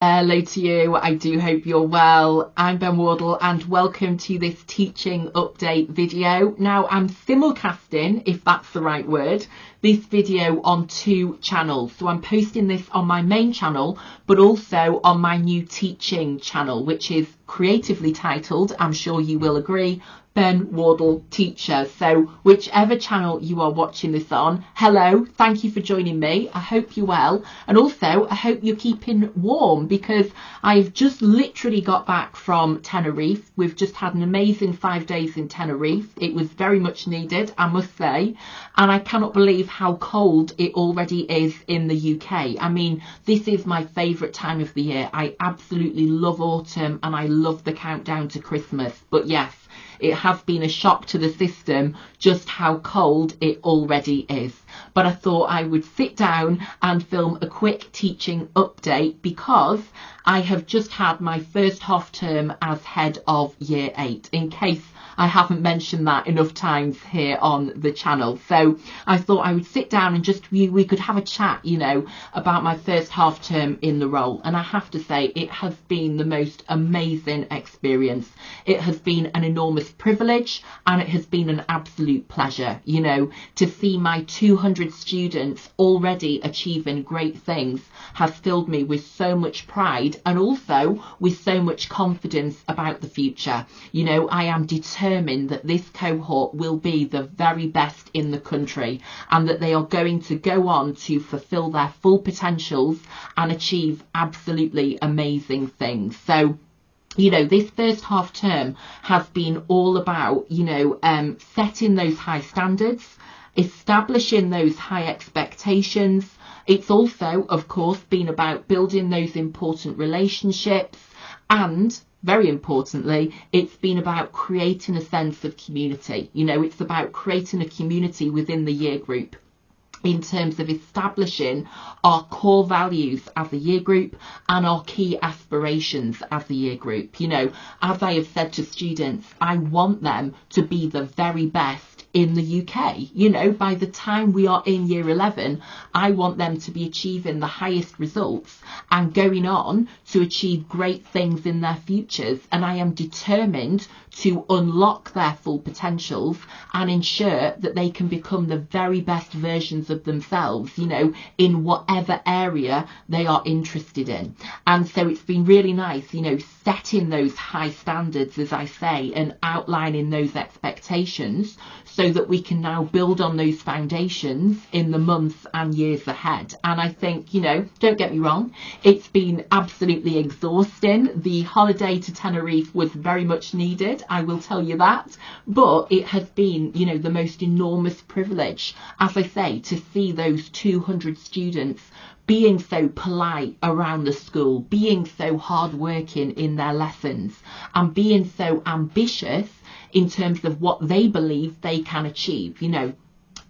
Hello to you. I do hope you're well. I'm Ben Wardle and welcome to this teaching update video. Now I'm simulcasting, if that's the right word, this video on two channels. So I'm posting this on my main channel, but also on my new teaching channel, which is creatively titled, I'm sure you will agree, Ben Wardle Teacher. So whichever channel you are watching this on, hello, thank you for joining me. I hope you're well, and also I hope you're keeping warm, because I've just literally got back from Tenerife. We've just had an amazing 5 days in Tenerife. It was very much needed, I must say, and I cannot believe how cold it already is in the UK. I mean, this is my favourite time of the year. I absolutely love autumn and I love the countdown to Christmas, but yes, it has been a shock to the system just how cold it already is. But I thought I would sit down and film a quick teaching update because I have just had my first half term as head of year 8, in case I haven't mentioned that enough times here on the channel. So I thought I would sit down and just we could have a chat, you know, about my first half term in the role. And I have to say, it has been the most amazing experience. It has been an enormous privilege and it has been an absolute pleasure, you know, to see my 200 students already achieving great things has filled me with so much pride and also with so much confidence about the future. You know, I am determined that this cohort will be the very best in the country and that they are going to go on to fulfill their full potentials and achieve absolutely amazing things. So, you know, this first half term has been all about, you know, setting those high standards, establishing those high expectations. It's also, of course, been about building those important relationships, and very importantly, it's been about creating a sense of community. You know, it's about creating a community within the year group in terms of establishing our core values as a year group and our key aspirations as a year group. You know, as I have said to students, I want them to be the very best in the UK. You know, by the time we are in year 11, I want them to be achieving the highest results and going on to achieve great things in their futures. And I am determined to unlock their full potentials and ensure that they can become the very best versions of themselves, you know, in whatever area they are interested in. And so it's been really nice, you know, setting those high standards, as I say, and outlining those expectations so that we can now build on those foundations in the months and years ahead. And I think, you know, don't get me wrong, it's been absolutely exhausting. The holiday to Tenerife was very much needed, I will tell you that, but it has been, you know, the most enormous privilege, as I say, to see those 200 students being so polite around the school, being so hardworking in their lessons, and being so ambitious in terms of what they believe they can achieve. You know,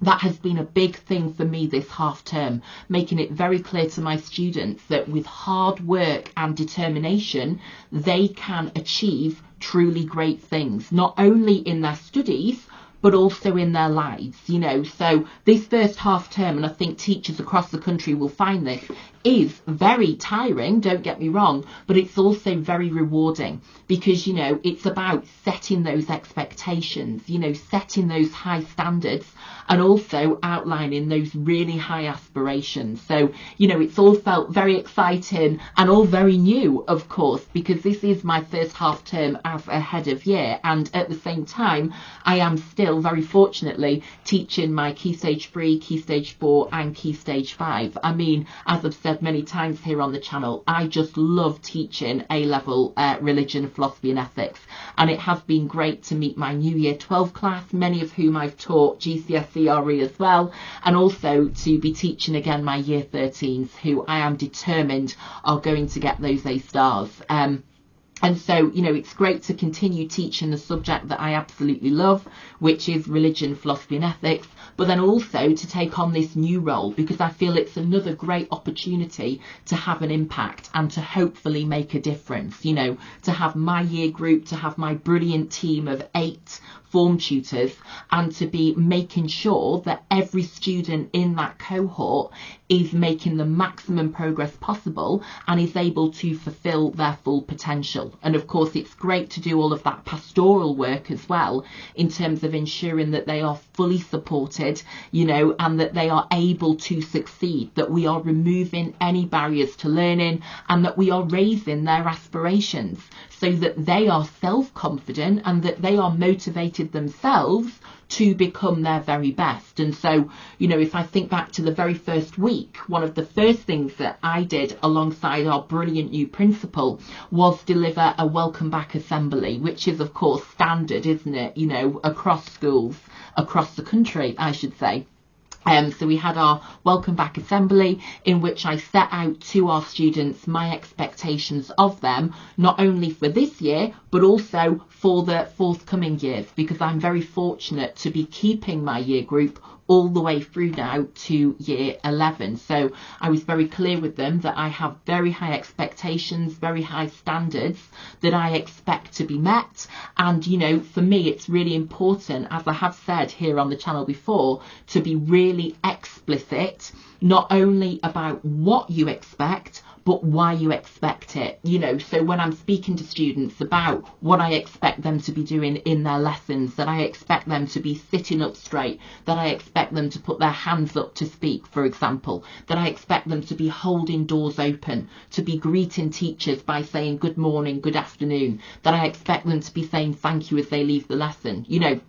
that has been a big thing for me this half term, making it very clear to my students that with hard work and determination, they can achieve truly great things, not only in their studies, but also in their lives, you know. So this first half term, and I think teachers across the country will find this, is very tiring, don't get me wrong, but it's also very rewarding because, you know, it's about setting those expectations, you know, setting those high standards and also outlining those really high aspirations. So, you know, it's all felt very exciting and all very new, of course, because this is my first half term as a head of year, and at the same time I am still very fortunately teaching my Key Stage 3, Key Stage 4 and Key Stage 5. I mean, as I've said many times here on the channel, I just love teaching A-level religion, philosophy and ethics, and it has been great to meet my new year 12 class, many of whom I've taught GCSE RE as well, and also to be teaching again my year 13s, who I am determined are going to get those A stars. And so, you know, it's great to continue teaching the subject that I absolutely love, which is religion, philosophy and ethics, but then also to take on this new role because I feel it's another great opportunity to have an impact and to hopefully make a difference, you know, to have my year group, to have my brilliant team of 8 form tutors and to be making sure that every student in that cohort is making the maximum progress possible and is able to fulfill their full potential. And of course, it's great to do all of that pastoral work as well, in terms of ensuring that they are fully supported, you know, and that they are able to succeed, that we are removing any barriers to learning, and that we are raising their aspirations so that they are self-confident and that they are motivated themselves to become their very best. And so, you know, if I think back to the very first week, one of the first things that I did alongside our brilliant new principal was deliver a welcome back assembly, which is of course standard, isn't it, you know, across schools, across the country, I should say. So we had our welcome back assembly in which I set out to our students my expectations of them, not only for this year, but also for the forthcoming years, because I'm very fortunate to be keeping my year group all the way through now to year 11. So I was very clear with them that I have very high expectations, very high standards that I expect to be met. And, you know, for me, it's really important, as I have said here on the channel before, to be really explicit, not only about what you expect, but why you expect it. You know, so when I'm speaking to students about what I expect them to be doing in their lessons, that I expect them to be sitting up straight, that I expect them to put their hands up to speak, for example, that I expect them to be holding doors open, to be greeting teachers by saying good morning, good afternoon, that I expect them to be saying thank you as they leave the lesson. You know,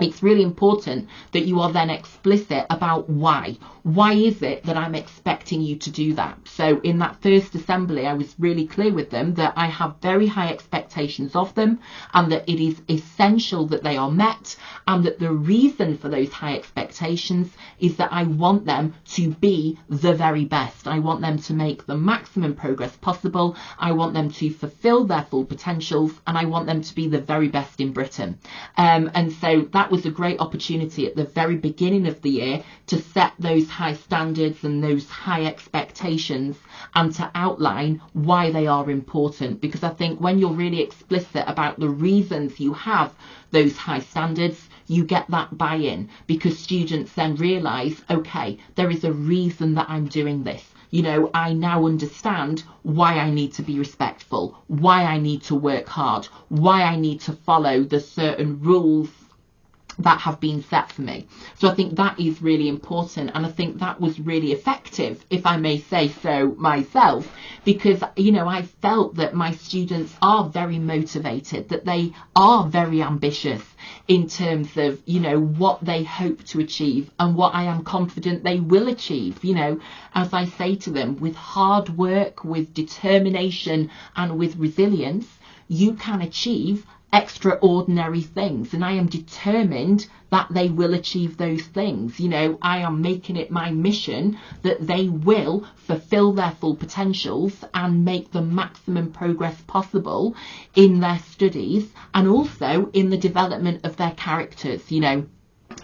it's really important that you are then explicit about why. Why is it that I'm expecting you to do that? So in that first assembly, I was really clear with them that I have very high expectations of them and that it is essential that they are met, and that the reason for those high expectations is that I want them to be the very best. I want them to make the maximum progress possible. I want them to fulfill their full potentials, and I want them to be the very best in Britain. And so that was a great opportunity at the very beginning of the year to set those high standards and those high expectations, and to outline why they are important. Because I think when you're really explicit about the reasons you have those high standards, you get that buy-in, because students then realise, okay, there is a reason that I'm doing this. You know, I now understand why I need to be respectful, why I need to work hard, why I need to follow the certain rules that have been set for me. So I think that is really important, and I think that was really effective, if I may say so myself, because, you know, I felt that my students are very motivated, that they are very ambitious in terms of, you know, what they hope to achieve and what I am confident they will achieve. You know, as I say to them, with hard work, with determination and with resilience, you can achieve extraordinary things, and I am determined that they will achieve those things. You know, I am making it my mission that they will fulfill their full potentials and make the maximum progress possible in their studies, and also in the development of their characters. You know,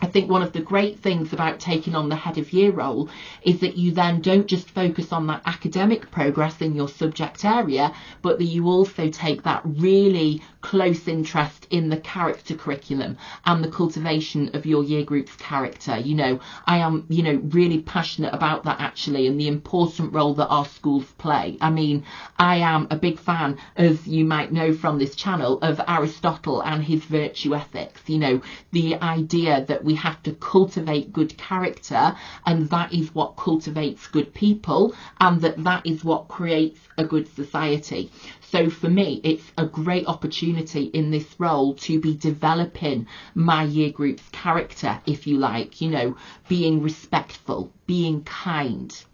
I think one of the great things about taking on the head of year role is that you then don't just focus on that academic progress in your subject area, but that you also take that really close interest in the character curriculum and the cultivation of your year group's character. You know, I am, you know, really passionate about that actually, and the important role that our schools play. I mean, I am a big fan, as you might know from this channel, of Aristotle and his virtue ethics. You know, the idea that we have to cultivate good character, and that is what cultivates good people, and that is what creates a good society. So for me, it's a great opportunity in this role to be developing my year group's character, if you like, you know, being respectful, being kind,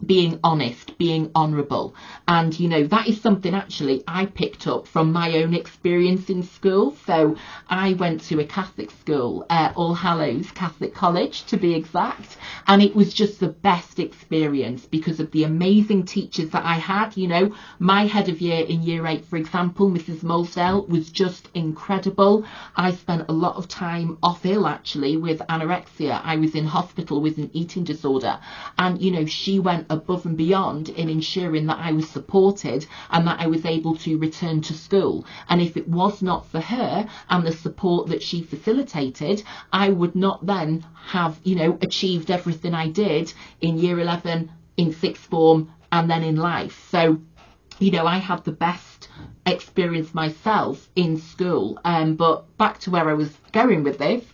being honest, being honourable. And, you know, that is something actually I picked up from my own experience in school. So I went to a Catholic school, All Hallows Catholic College to be exact, and it was just the best experience because of the amazing teachers that I had. You know, my head of year in year 8, for example, Mrs. Molesdale, was just incredible. I spent a lot of time off ill actually with anorexia. I was in hospital with an eating disorder, and, you know, she went above and beyond in ensuring that I was supported and that I was able to return to school. And if it was not for her and the support that she facilitated, I would not then have, you know, achieved everything I did in year 11, in sixth form, and then in life. So, you know, I had the best experience myself in school. But back to where I was going with this,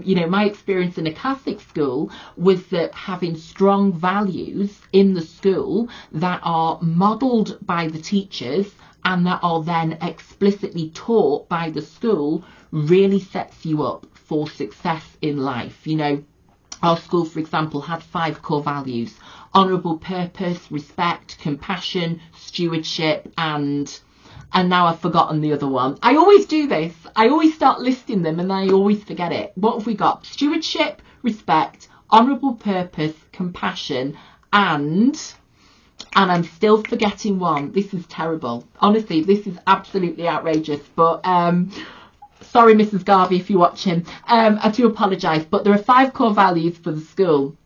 you know, my experience in a Catholic school was that having strong values in the school that are modelled by the teachers and that are then explicitly taught by the school really sets you up for success in life. You know, our school, for example, had 5 core values: honourable purpose, respect, compassion, stewardship, and now I've forgotten the other one. I always do this. I always start listing them and I always forget it. What have we got? Stewardship, respect, honourable purpose, compassion, and I'm still forgetting one. This is terrible. Honestly, this is absolutely outrageous. But sorry, Mrs. Garvey, if you're watching. I do apologise. But there are 5 core values for the school.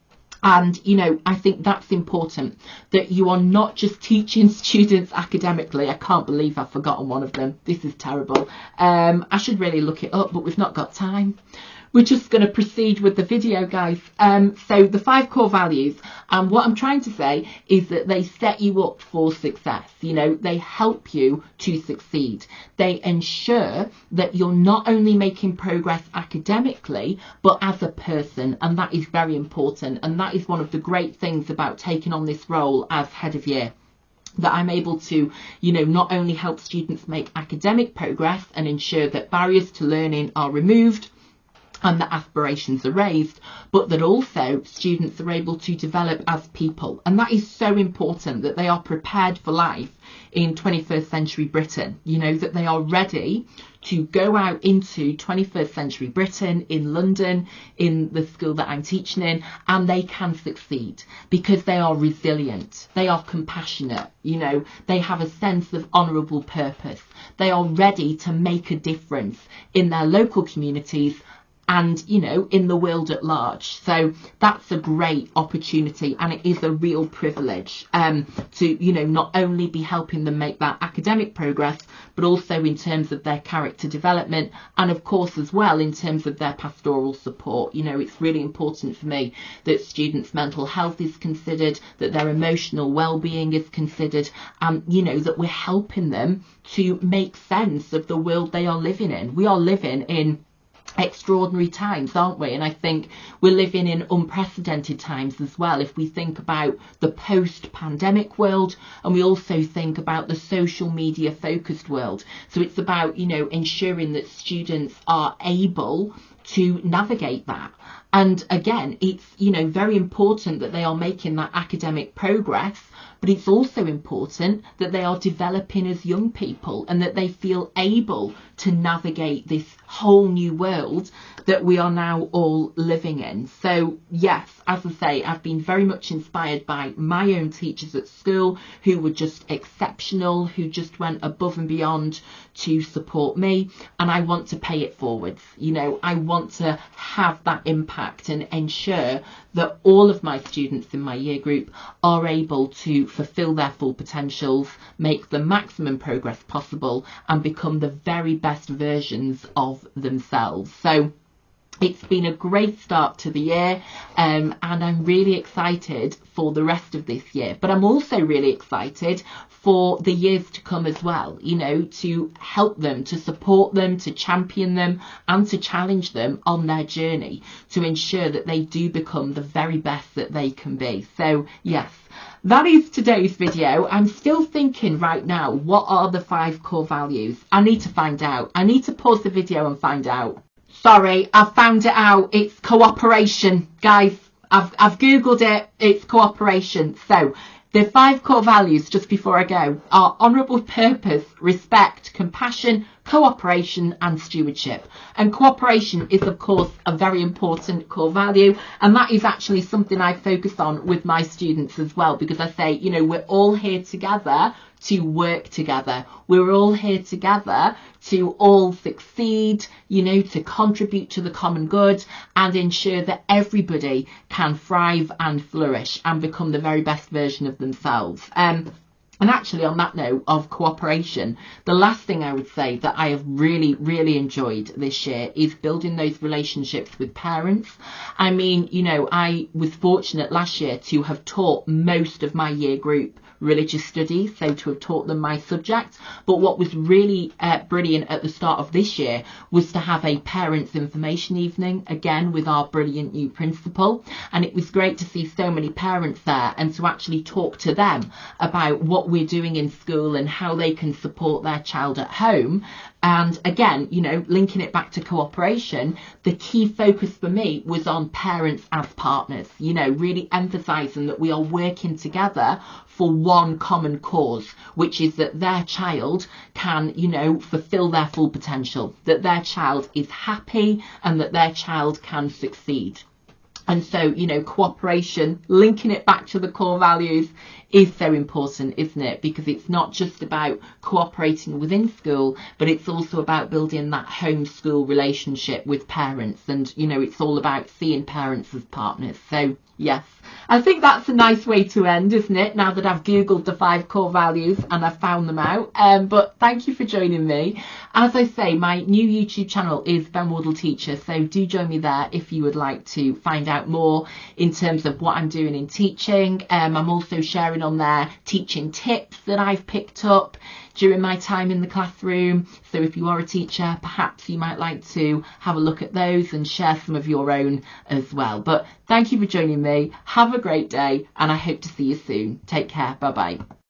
And, you know, I think that's important, that you are not just teaching students academically. I can't believe I've forgotten one of them. This is terrible. I should really look it up, but we've not got time. We're just going to proceed with the video, guys. So the 5 core values, and what I'm trying to say is that they set you up for success. You know, they help you to succeed. They ensure that you're not only making progress academically, but as a person, and that is very important. And that is one of the great things about taking on this role as head of year, that I'm able to, you know, not only help students make academic progress and ensure that barriers to learning are removed and that aspirations are raised, but that also students are able to develop as people. And that is so important, that they are prepared for life in 21st century Britain, you know, that they are ready to go out into 21st century Britain, in London, in the school that I'm teaching in, and they can succeed because they are resilient, they are compassionate, you know, they have a sense of honourable purpose, they are ready to make a difference in their local communities and, you know, in the world at large. So that's a great opportunity, and it is a real privilege to, you know, not only be helping them make that academic progress, but also in terms of their character development, and of course as well in terms of their pastoral support. You know, it's really important for me that students' mental health is considered, that their emotional well-being is considered, and, you know, that we're helping them to make sense of the world they are living in. We are living in extraordinary times, aren't we? And I think we're living in unprecedented times as well, if we think about the post-pandemic world, and we also think about the social media focused world. So it's about, you know, ensuring that students are able to navigate that. And again, it's, you know, very important that they are making that academic progress, but it's also important that they are developing as young people and that they feel able to navigate this whole new world that we are now all living in. So yes, as I say, I've been very much inspired by my own teachers at school, who were just exceptional, who just went above and beyond to support me, and I want to pay it forwards. You know, I want to have that impact and ensure that all of my students in my year group are able to fulfill their full potentials, make the maximum progress possible, and become the very best versions of themselves. So it's been a great start to the year, and I'm really excited for the rest of this year. But I'm also really excited for the years to come as well, you know, to help them, to support them, to champion them, and to challenge them on their journey to ensure that they do become the very best that they can be. So yes, that is today's video. I'm still thinking right now, what are the 5 core values? I need to find out. I need to pause the video and find out. Sorry, I've found it out. It's cooperation, guys. I've googled it. It's cooperation. So the 5 core values, just before I go, are honourable purpose, respect, compassion, cooperation and stewardship. And cooperation is of course a very important core value, and that is actually something I focus on with my students as well, because I say, you know, we're all here together to work together. We're all here together to all succeed, you know, to contribute to the common good and ensure that everybody can thrive and flourish and become the very best version of themselves. And actually, on that note of cooperation, the last thing I would say that I have really, really enjoyed this year is building those relationships with parents. I mean, you know, I was fortunate last year to have taught most of my year group religious studies, so to have taught them my subject. But what was really brilliant at the start of this year was to have a parents information evening, again with our brilliant new principal, and it was great to see so many parents there and to actually talk to them about what we're doing in school and how they can support their child at home. And again, you know, linking it back to cooperation, the key focus for me was on parents as partners, you know, really emphasising that we are working together for one common cause, which is that their child can, you know, fulfil their full potential, that their child is happy and that their child can succeed. And so, you know, cooperation, linking it back to the core values is so important, isn't it? Because it's not just about cooperating within school, but it's also about building that home-school relationship with parents. And, you know, it's all about seeing parents as partners. So, yes, I think that's a nice way to end, isn't it? Now that I've Googled the 5 core values and I've found them out. But thank you for joining me. As I say, my new YouTube channel is Ben Wardle Teacher. So do join me there if you would like to find out more in terms of what I'm doing in teaching. I'm also sharing on there teaching tips that I've picked up during my time in the classroom. So if you are a teacher, perhaps you might like to have a look at those and share some of your own as well. But thank you for joining me. Have a great day and I hope to see you soon. Take care. Bye bye.